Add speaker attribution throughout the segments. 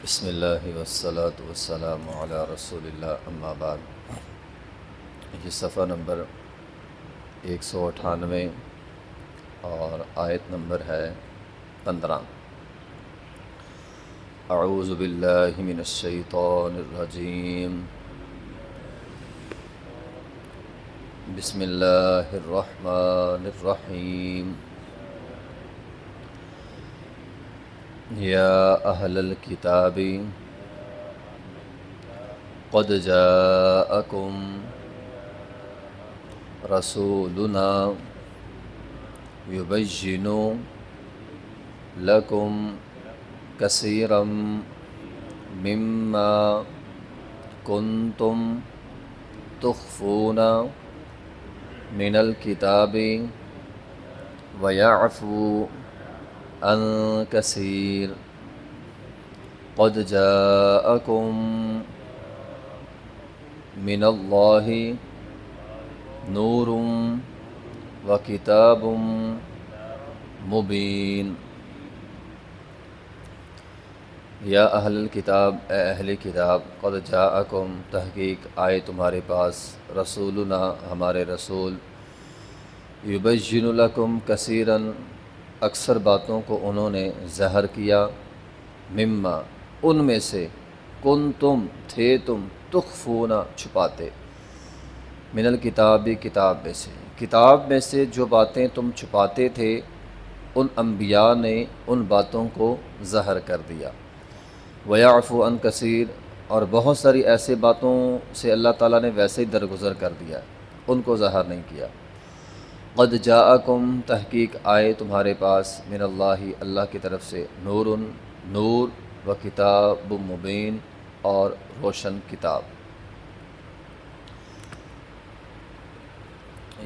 Speaker 1: بسم اللہ والصلاة والسلام علی رسول اللہ اما بعد۔ یہ صفحہ نمبر 198 اور آیت نمبر ہے 15۔ اعوذ باللہ من الشیطان الرجیم، بسم اللہ الرحمن الرحیم۔ یا اہل الکتاب قد جاءکم رسولنا یبین لکم کثیرا مما کنتم تخفون من الکتاب ویعفو عن کثیر قد جاءکم من اللہ نور و کتاب مبین۔ یا اہل الکتاب، اے اہل کتاب، قد جاءکم، تحقیق آئے تمہارے پاس، رسولنا، ہمارے رسول، یبین لکم کثیراً، اکثر باتوں کو انہوں نے ظاہر کیا، مما، ان میں سے، کنتم، تھے تم، تخفون، چھپاتے، من الکتاب، کتاب میں سے، کتاب میں سے جو باتیں تم چھپاتے تھے ان انبیاء نے ان باتوں کو ظاہر کر دیا۔ ویعفو عن کثیر، اور بہت ساری ایسے باتوں سے اللہ تعالیٰ نے ویسے ہی درگزر کر دیا، ان کو ظاہر نہیں کیا۔ قد جاءکم، تحقیق آئے تمہارے پاس، من اللہ، اللہ کی طرف سے، نور، نور، و کتاب مبین، اور روشن کتاب۔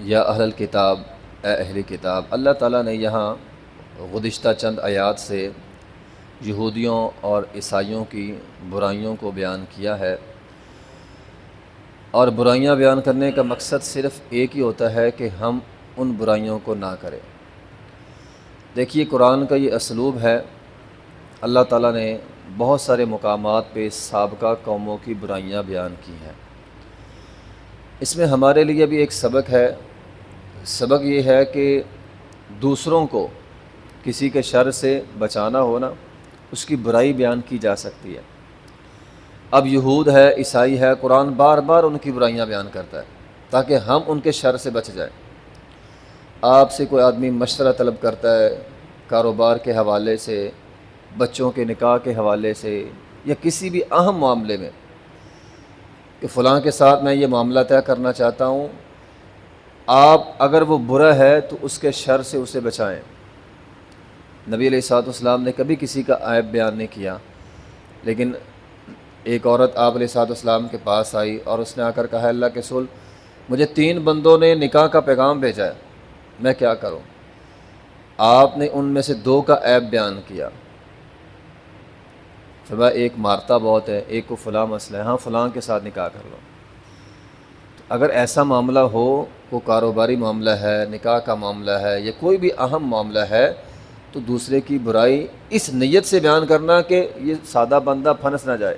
Speaker 1: یا اہل الکتاب، اے اہل کتاب، اللہ تعالیٰ نے یہاں گزشتہ چند آیات سے یہودیوں اور عیسائیوں کی برائیوں کو بیان کیا ہے، اور برائیاں بیان کرنے کا مقصد صرف ایک ہی ہوتا ہے کہ ہم ان برائیوں کو نہ کریں۔ دیکھیے قرآن کا یہ اسلوب ہے، اللہ تعالیٰ نے بہت سارے مقامات پہ سابقہ قوموں کی برائیاں بیان کی ہیں۔ اس میں ہمارے لیے بھی ایک سبق ہے۔ سبق یہ ہے کہ دوسروں کو کسی کے شر سے بچانا ہونا، اس کی برائی بیان کی جا سکتی ہے۔ اب یہود ہے، عیسائی ہے، قرآن بار بار ان کی برائیاں بیان کرتا ہے تاکہ ہم ان کے شر سے بچ جائیں۔ آپ سے کوئی آدمی مشورہ طلب کرتا ہے کاروبار کے حوالے سے، بچوں کے نکاح کے حوالے سے، یا کسی بھی اہم معاملے میں کہ فلاں کے ساتھ میں یہ معاملہ طے کرنا چاہتا ہوں، آپ اگر وہ برا ہے تو اس کے شر سے اسے بچائیں۔ نبی علیہ الصلوۃ والسلام نے کبھی کسی کا عیب بیان نہیں کیا، لیکن ایک عورت آپ علیہ الصلوۃ والسلام کے پاس آئی اور اس نے آ کر کہا، اللہ کے رسول، مجھے 3 بندوں نے نکاح کا پیغام بھیجا ہے، میں کیا کروں؟ آپ نے ان میں سے 2 کا عیب بیان کیا، فرمایا ایک مارتا بہت ہے، ایک کو فلاں مسئلہ ہے، ہاں فلاں کے ساتھ نکاح کر لو۔ اگر ایسا معاملہ ہو، کوئی کاروباری معاملہ ہے، نکاح کا معاملہ ہے، یا کوئی بھی اہم معاملہ ہے، تو دوسرے کی برائی اس نیت سے بیان کرنا کہ یہ سادہ بندہ پھنس نہ جائے،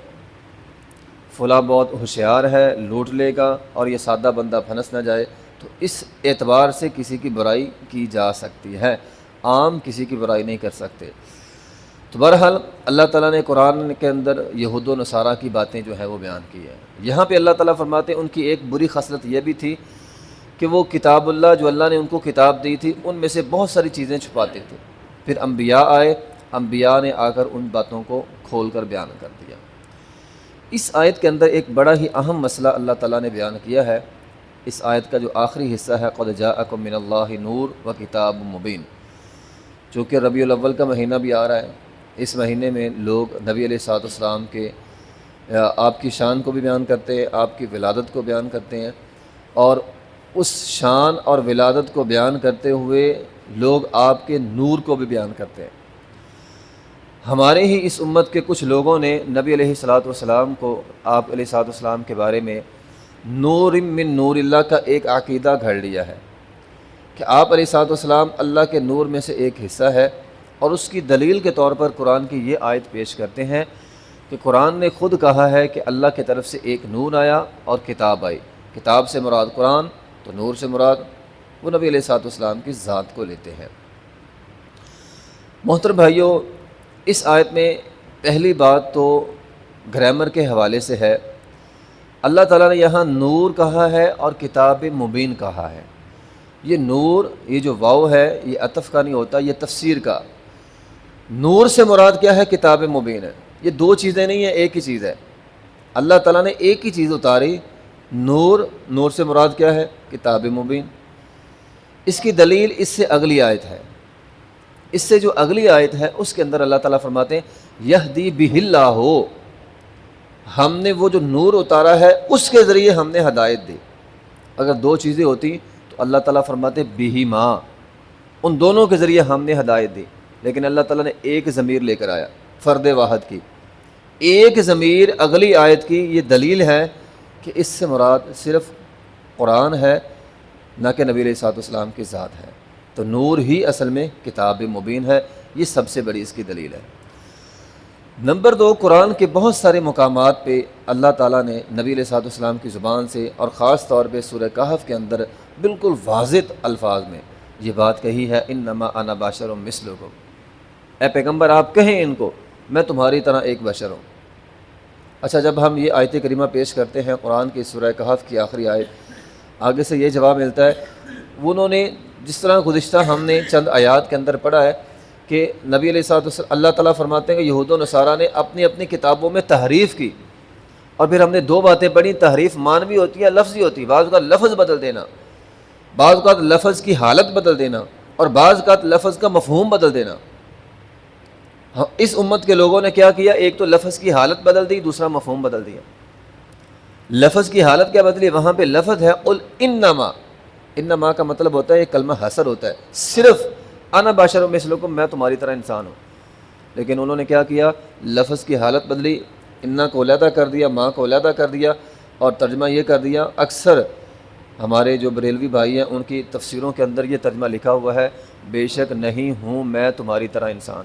Speaker 1: فلاں بہت ہوشیار ہے، لوٹ لے گا، اور یہ سادہ بندہ پھنس نہ جائے، تو اس اعتبار سے کسی کی برائی کی جا سکتی ہے، عام کسی کی برائی نہیں کر سکتے۔ تو بہرحال اللہ تعالیٰ نے قرآن کے اندر یہود و نصارہ کی باتیں جو ہے وہ بیان کی ہیں۔ یہاں پہ اللہ تعالیٰ فرماتے ہیں ان کی ایک بری خصلت یہ بھی تھی کہ وہ کتاب اللہ جو اللہ نے ان کو کتاب دی تھی ان میں سے بہت ساری چیزیں چھپاتے تھے، پھر انبیاء آئے، انبیاء نے آ کر ان باتوں کو کھول کر بیان کر دیا۔ اس آیت کے اندر ایک بڑا ہی اہم مسئلہ اللہ تعالیٰ نے بیان کیا ہے۔ اس آیت کا جو آخری حصہ ہے، قد جاءکم من اللہ نور و کتاب مبین، چونکہ ربیع الاول کا مہینہ بھی آ رہا ہے، اس مہینے میں لوگ نبی علیہ الصلوۃ والسلام کے آپ کی شان کو بھی بیان کرتے ہیں، آپ کی ولادت کو بیان کرتے ہیں، اور اس شان اور ولادت کو بیان کرتے ہوئے لوگ آپ کے نور کو بھی بیان کرتے ہیں۔ ہمارے ہی اس امت کے کچھ لوگوں نے نبی علیہ الصلوۃ والسلام کو، آپ علیہ الصلوۃ والسلام کے بارے میں نور من نور اللہ کا ایک عقیدہ گھڑ لیا ہے کہ آپ علیہ الصلوۃ والسلام اللہ کے نور میں سے ایک حصہ ہے، اور اس کی دلیل کے طور پر قرآن کی یہ آیت پیش کرتے ہیں کہ قرآن نے خود کہا ہے کہ اللہ کی طرف سے ایک نور آیا اور کتاب آئی. کتاب سے مراد قرآن، تو نور سے مراد وہ نبی علیہ الصلوۃ والسلام کی ذات کو لیتے ہیں. محترم بھائیوں، اس آیت میں پہلی بات تو گرامر کے حوالے سے ہے. اللہ تعالیٰ نے یہاں نور کہا ہے اور کتاب مبین کہا ہے. یہ نور، یہ جو واو ہے یہ عطف کا نہیں ہوتا، یہ تفسیر کا. نور سے مراد کیا ہے؟ کتاب مبین ہے. یہ دو چیزیں نہیں ہیں، ایک ہی چیز ہے. اللہ تعالیٰ نے ایک ہی چیز اتاری، نور. نور سے مراد کیا ہے؟ کتاب مبین. اس کی دلیل اس سے اگلی آیت ہے. اس سے جو اگلی آیت ہے اس کے اندر اللہ تعالیٰ فرماتے ہیں یہدی بہ اللہ، ہم نے وہ جو نور اتارا ہے اس کے ذریعے ہم نے ہدایت دی. اگر دو چیزیں ہوتی تو اللہ تعالیٰ فرماتے بہما، ان دونوں کے ذریعے ہم نے ہدایت دی. لیکن اللہ تعالیٰ نے ایک ضمیر لے کر آیا، فرد واحد کی. ایک ضمیر اگلی آیت کی. یہ دلیل ہے کہ اس سے مراد صرف قرآن ہے، نہ کہ نبی علیہ الصلوۃ والسلام کی ذات ہے. تو نور ہی اصل میں کتاب مبین ہے. یہ سب سے بڑی اس کی دلیل ہے. نمبر 2، قرآن کے بہت سارے مقامات پہ اللہ تعالیٰ نے نبی علیہ الصلوۃ والسلام کی زبان سے اور خاص طور پہ سورہ کہف کے اندر بالکل واضح الفاظ میں یہ بات کہی ہے انما انا بشر مثلکم. اے پیغمبر آپ کہیں ان کو میں تمہاری طرح ایک بشر ہوں. اچھا، جب ہم یہ آیت کریمہ پیش کرتے ہیں قرآن کی سورہ کہف کی آخری آیت، آگے سے یہ جواب ملتا ہے انہوں نے جس طرح گزشتہ ہم نے چند آیات کے اندر پڑھا ہے کہ نبی علیہ الصلوۃ والسلام، اللہ تعالیٰ فرماتے ہیں کہ یہود و نصارہ نے اپنی اپنی کتابوں میں تحریف کی. اور پھر ہم نے دو باتیں پڑھی، تحریف مانوی ہوتی ہے، لفظی ہوتی ہے. بعض اوقات لفظ بدل دینا، بعض اوقات لفظ کی حالت بدل دینا، اور بعض اوقات لفظ کا مفہوم بدل دینا. اس امت کے لوگوں نے کیا کیا؟ ایک تو لفظ کی حالت بدل دی، دوسرا مفہوم بدل دیا. لفظ کی حالت کیا بدلی؟ وہاں پہ لفظ ہے قل انما. انما کا مطلب ہوتا ہے، یہ کلمہ حصر ہوتا ہے، صرف انا بشر مثلکم، میں تمہاری طرح انسان ہوں. لیکن انہوں نے کیا کیا؟ لفظ کی حالت بدلی، انا کو علیحدہ کر دیا، ماں کو علیحدہ کر دیا، اور ترجمہ یہ کر دیا. اکثر ہمارے جو بریلوی بھائی ہیں ان کی تفسیروں کے اندر یہ ترجمہ لکھا ہوا ہے بے شک نہیں ہوں میں تمہاری طرح انسان.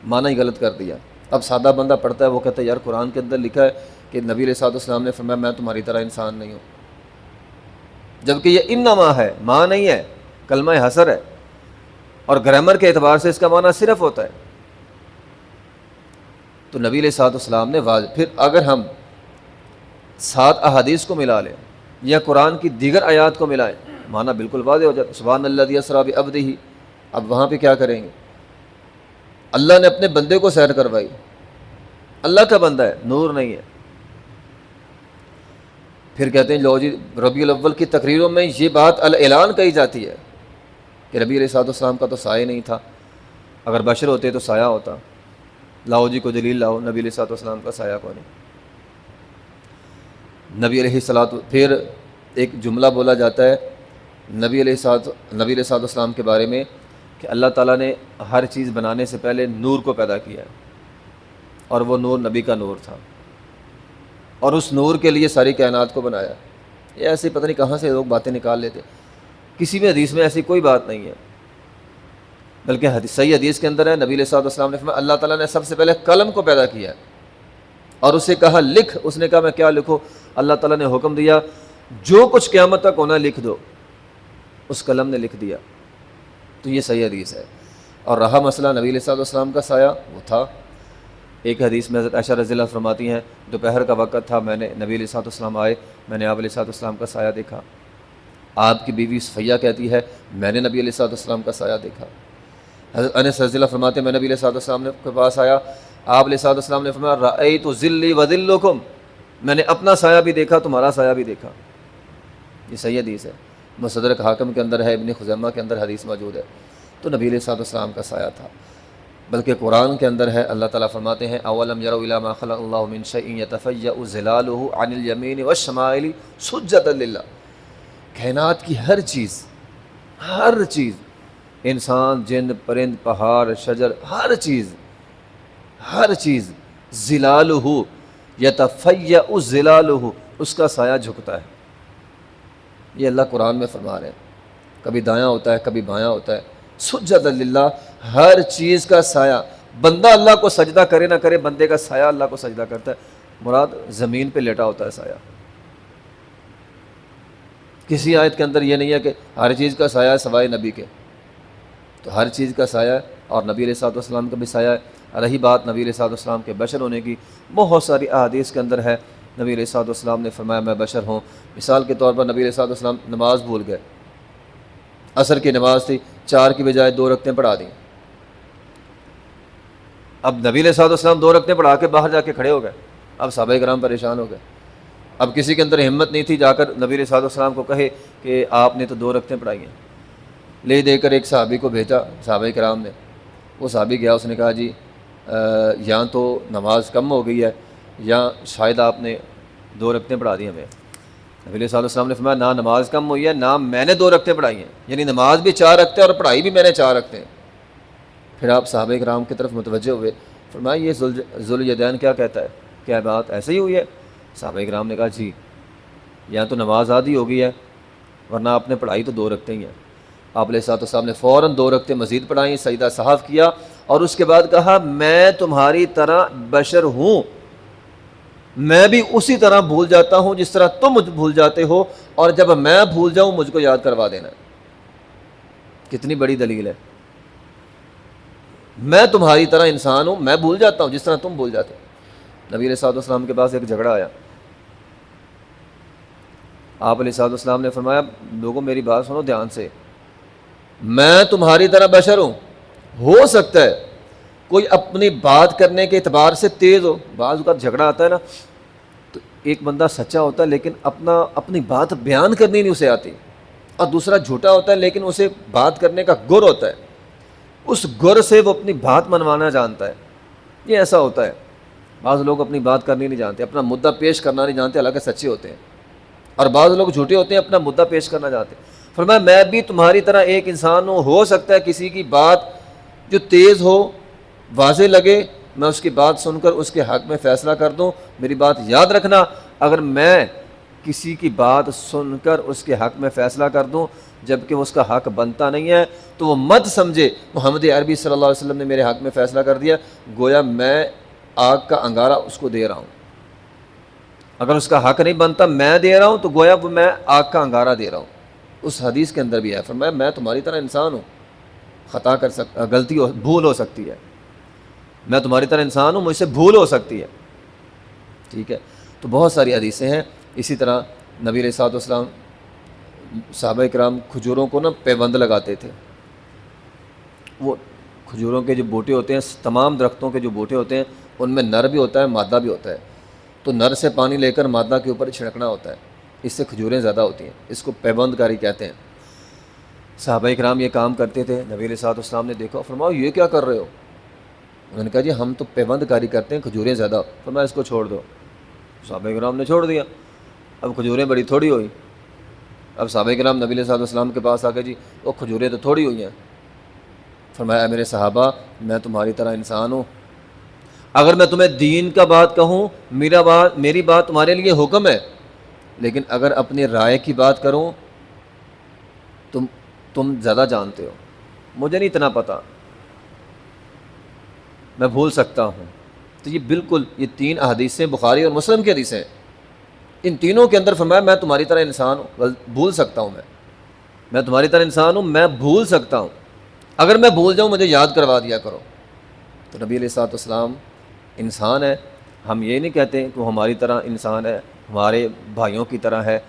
Speaker 1: معنی ہی غلط کر دیا. اب سادہ بندہ پڑھتا ہے وہ کہتا ہے یار قرآن کے اندر لکھا ہے کہ نبی علیہ الصلوۃ والسلام نے فرمایا میں تمہاری طرح انسان نہیں ہوں، جبکہ یہ انما ہے، ماں نہیں ہے، کلمہ حصر ہے. اور گرامر کے اعتبار سے اس کا معنی صرف ہوتا ہے. تو نبی علیہ الصلوۃ والسلام نے واضح. پھر اگر ہم 7 احادیث کو ملا لیں یا قرآن کی دیگر آیات کو ملائیں، معنی بالکل واضح ہو جاتا ہے. سبحان الذی اسریٰ بعبدہ. اب وہاں پہ کیا کریں گے؟ اللہ نے اپنے بندے کو سیر کروائی، اللہ کا بندہ ہے، نور نہیں ہے. پھر کہتے ہیں لو جی ربیع الاول کی تقریروں میں یہ بات اعلان کہی جاتی ہے کہ نبی علیہ الصلوۃ والسلام کا تو سایہ نہیں تھا، اگر بشر ہوتے تو سایہ ہوتا. لاؤ جی کو دلیل لاؤ، نبی علیہ الصلوۃ والسلام کا سایہ کون ہے؟ نبی علیہ الصلوۃ. پھر ایک جملہ بولا جاتا ہے نبی علیہ الصلوۃ والسلام کے بارے میں کہ اللہ تعالیٰ نے ہر چیز بنانے سے پہلے نور کو پیدا کیا ہے، اور وہ نور نبی کا نور تھا، اور اس نور کے لیے ساری کائنات کو بنایا. یہ ایسے پتہ نہیں کہاں سے لوگ باتیں نکال لیتے. کسی بھی حدیث میں ایسی کوئی بات نہیں ہے، بلکہ صحیح حدیث کے اندر ہے نبی علیہ الصلوۃ والسلام نے فرمایا اللہ تعالیٰ نے سب سے پہلے قلم کو پیدا کیا ہے اور اسے کہا لکھ. اس نے کہا میں کیا لکھوں؟ اللہ تعالیٰ نے حکم دیا جو کچھ قیامت تک ہونا لکھ دو. اس قلم نے لکھ دیا. تو یہ صحیح حدیث ہے. اور رہا مسئلہ نبی علیہ الصلوۃ والسلام کا سایہ، وہ تھا ایک حدیث میں حضرت عائشہ رضی اللہ فرماتی ہیں دوپہر کا وقت تھا، میں نے نبی علیہ الصلوۃ والسلام آئے، میں نے آپ علیہ الصلوۃ والسلام کا سایہ دیکھا. آپ کی بیوی صفیہ کہتی ہے میں نے نبی علیہ الصلوۃ والسلام کا سایہ دیکھا. حضرت انس رضی اللہ فرماتے ہیں میں نبی علیہ الصلوۃ والسلام کے پاس آیا، آپ علیہ الصلوۃ والسلام نے فرمایا رأیت ذلی وذلکم، میں نے اپنا سایہ بھی دیکھا تمہارا سایہ بھی دیکھا. یہ صحیح حدیث ہے، مستدرک حاکم کے اندر ہے، ابن خزیمہ کے اندر حدیث موجود ہے. تو نبی علیہ الصلوۃ والسلام کا سایہ تھا. بلکہ قرآن کے اندر ہے اللہ تعالیٰ فرماتے ہیں اولم یروا الی ما خلق اللہ من شیء یتفیأ ظلالہ عن الیمین والشمائل سجدا للہ. کائنات کی ہر چیز، انسان، جن، پرند، پہاڑ، شجر، ہر چیز ظلالہ یتفیأ ظلالہ، اس کا سایہ جھکتا ہے. یہ اللہ قرآن میں فرما رہے ہیں. کبھی دایاں ہوتا ہے، کبھی بایاں ہوتا ہے. سجدا للہ، ہر چیز کا سایہ. بندہ اللہ کو سجدہ کرے نہ کرے، بندے کا سایہ اللہ کو سجدہ کرتا ہے۔ مراد زمین پہ لیٹا ہوتا ہے سایہ۔ کسی آیت کے اندر یہ نہیں ہے کہ ہر چیز کا سایہ ہے سوائے نبی کے، تو ہر چیز کا سایہ ہے، اور نبی علیہ الصلوۃ والسلام کا بھی سایہ ہے۔ رہی بات نبی علیہ الصلوۃ والسلام کے بشر ہونے کی، بہت ساری احادیث کے اندر ہے، نبی علیہ الصلوۃ والسلام نے فرمایا میں بشر ہوں۔ مثال کے طور پر نبی علیہ الصلوۃ والسلام نماز بھول گئے، عصر کی نماز تھی، 4 کی بجائے 2 رکعتیں پڑھا دیں۔ اب نبی علیہ الصلوۃ والسلام 2 رکعتیں پڑھا کے باہر جا کے کھڑے ہو گئے، اب صحابہ کرام پریشان ہو گئے۔ اب کسی کے اندر ہمت نہیں تھی جا کر نبی علیہ الصلوۃ والسلام کو کہے کہ آپ نے تو 2 رکعتیں پڑھائی ہیں۔ لے دے کر ایک صحابی کو بھیجا صحابہ کرام نے، وہ صحابی گیا، اس نے کہا جی یہاں تو نماز کم ہو گئی ہے، یا شاید آپ نے 2 رکعتیں پڑھا دی ہمیں۔ نبی علیہ الصلوۃ والسلام نے فرمایا نہ نماز کم ہوئی ہے، نہ میں نے 2 رکعتیں پڑھائی ہیں، یعنی نماز بھی 4 رکعتیں اور پڑھائی بھی میں نے 4 رکعتیں۔ پھر آپ صحابہ کرام کی طرف متوجہ ہوئے، فرمایا یہ ذوالیدین کیا کہتا ہے، کیا بات ایسے ہی ہوئی ہے؟ صحابہ کرام نے کہا جی یہاں تو نماز آدھی ہو گئی ہے، ورنہ آپ نے پڑھائی تو 2 رکعتیں ہی ہیں۔ آپ علیہ الصلوۃ والسلام نے فوراً 2 رکعتیں مزید پڑھائیں، سجدہ صحف کیا، اور اس کے بعد کہا میں تمہاری طرح بشر ہوں، میں بھی اسی طرح بھول جاتا ہوں جس طرح تم بھول جاتے ہو، اور جب میں بھول جاؤں مجھ کو یاد کروا دینا۔ کتنی بڑی دلیل ہے، میں تمہاری طرح انسان ہوں، میں بھول جاتا ہوں جس طرح تم بھول جاتے ہو۔ نبی علیہ الصلوۃ والسلام کے پاس ایک جھگڑا آیا، آپ علیہ الصلوۃ والسلام نے فرمایا لوگوں میری بات سنو دھیان سے، میں تمہاری طرح بشر ہوں، ہو سکتا ہے کوئی اپنی بات کرنے کے اعتبار سے تیز ہو، بعض اوقات جھگڑا آتا ہے نا تو ایک بندہ سچا ہوتا ہے لیکن اپنی بات بیان کرنی نہیں اسے آتی، اور دوسرا جھوٹا ہوتا ہے لیکن اسے بات کرنے کا گر ہوتا ہے، اس گر سے وہ اپنی بات منوانا جانتا ہے۔ یہ ایسا ہوتا ہے، بعض لوگ اپنی بات کرنی نہیں جانتے، اپنا مدعا پیش کرنا نہیں جانتے، حالانکہ سچے ہوتے ہیں، اور بعض لوگ جھوٹے ہوتے ہیں اپنا مدعا پیش کرنا جانتے ہیں۔ فرمایا میں بھی تمہاری طرح ایک انسان ہوں، ہو سکتا ہے کسی کی بات جو تیز ہو، واضح لگے، میں اس کی بات سن کر اس کے حق میں فیصلہ کر دوں۔ میری بات یاد رکھنا، اگر میں کسی کی بات سن کر اس کے حق میں فیصلہ کر دوں جبکہ اس کا حق بنتا نہیں ہے تو وہ مت سمجھے محمد عربی صلی اللہ علیہ وسلم نے میرے حق میں فیصلہ کر دیا، گویا میں آگ کا انگارہ اس کو دے رہا ہوں۔ اگر اس کا حق نہیں بنتا میں دے رہا ہوں تو گویا وہ میں آگ کا انگارہ دے رہا ہوں۔ اس حدیث کے اندر بھی ہے، فرمایا میں تمہاری طرح انسان ہوں، خطا کر غلطی بھول ہو سکتی ہے، میں تمہاری طرح انسان ہوں، مجھ سے بھول ہو سکتی ہے، ٹھیک ہے۔ تو بہت ساری حدیثیں ہیں۔ اسی طرح نبی علیہ الصلوۃ والسلام صحابہ کرام کھجوروں کو پیوند لگاتے تھے، وہ کھجوروں کے جو بوٹے ہوتے ہیں، تمام درختوں کے جو بوٹے ہوتے ہیں ان میں نر بھی ہوتا ہے مادہ بھی ہوتا ہے، تو نر سے پانی لے کر مادہ کے اوپر چھڑکنا ہوتا ہے، اس سے کھجوریں زیادہ ہوتی ہیں، اس کو پیوند کاری کہتے ہیں۔ صحابہ کرام یہ کام کرتے تھے، نبی علیہ الصلوۃ والسلام نے دیکھا، فرمایا یہ کیا کر رہے ہو؟ انہوں نے کہا جی ہم تو پیوند کاری کرتے ہیں، کھجوریں زیادہ، فرمایا اس کو چھوڑ دو۔ صحابہ کرام نے چھوڑ دیا، اب کھجوریں بڑی تھوڑی ہوئی۔ اب صحابہ کرام نبی علیہ الصلوۃ والسلام کے پاس آ کے جی وہ کھجوریں تو تھوڑی ہوئی ہیں۔ فرمایا اے میرے صحابہ میں تمہاری طرح انسان ہوں، اگر میں تمہیں دین کا بات کہوں میری بات تمہارے لیے حکم ہے، لیکن اگر اپنی رائے کی بات کروں تم زیادہ جانتے ہو، مجھے نہیں اتنا پتہ، میں بھول سکتا ہوں۔ تو یہ بالکل یہ 3 احادیثیں بخاری اور مسلم کی حدیثیں ہیں، ان تینوں کے اندر فرمایا میں تمہاری طرح انسان ہوں، بھول سکتا ہوں، میں تمہاری طرح انسان ہوں، میں بھول سکتا ہوں، اگر میں بھول جاؤں مجھے یاد کروا دیا کرو۔ تو نبی علیہ الصلوۃ والسلام انسان ہے، ہم یہ نہیں کہتے کہ وہ ہماری طرح انسان ہے، ہمارے بھائیوں کی طرح ہے۔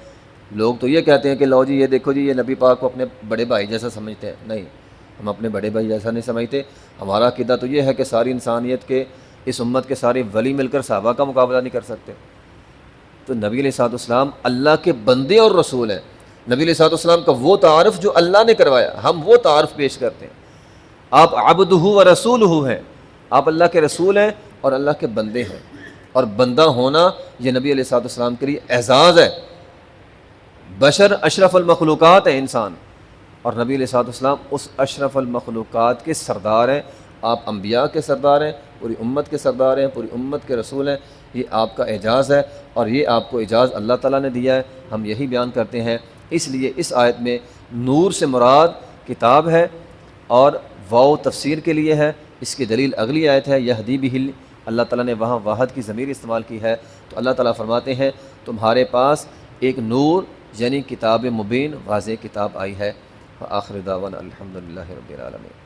Speaker 1: لوگ تو یہ کہتے ہیں کہ لو جی یہ دیکھو جی یہ نبی پاک کو اپنے بڑے بھائی جیسا سمجھتے ہیں، نہیں، ہم اپنے بڑے بھائی جیسا نہیں سمجھتے۔ ہمارا عقیدہ تو یہ ہے کہ ساری انسانیت کے، اس امت کے سارے ولی مل کر صحابہ کا مقابلہ نہیں کر سکتے۔ تو نبی علیہ الصلوۃ والسلام اللہ کے بندے اور رسول ہیں، نبی علیہ الصلوۃ والسلام کا وہ تعارف جو اللہ نے کروایا، ہم وہ تعارف پیش کرتے ہیں۔ آپ عبدہ و رسولہ ہیں، آپ اللہ کے رسول ہیں اور اللہ کے بندے ہیں، اور بندہ ہونا یہ نبی علیہ الصلوۃ والسلام کے لیے اعزاز ہے۔ بشر اشرف المخلوقات ہے انسان، اور نبی علیہ الصلوۃ والسلام اس اشرف المخلوقات کے سردار ہیں۔ آپ انبیاء کے سردار ہیں، پوری امت کے سردار ہیں، پوری امت کے رسول ہیں۔ یہ آپ کا اعزاز ہے، اور یہ آپ کو اعزاز اللہ تعالیٰ نے دیا ہے، ہم یہی بیان کرتے ہیں۔ اس لیے اس آیت میں نور سے مراد کتاب ہے، اور واو تفسیر کے لیے ہے، اس کی دلیل اگلی آیت ہے یہدی بہ، اللہ تعالیٰ نے وہاں واحد کی ضمیر استعمال کی ہے، تو اللہ تعالیٰ فرماتے ہیں تمہارے پاس ایک نور یعنی کتاب مبین واضح کتاب آئی ہے۔ آخر دعوانا الحمدللہ رب العالمین۔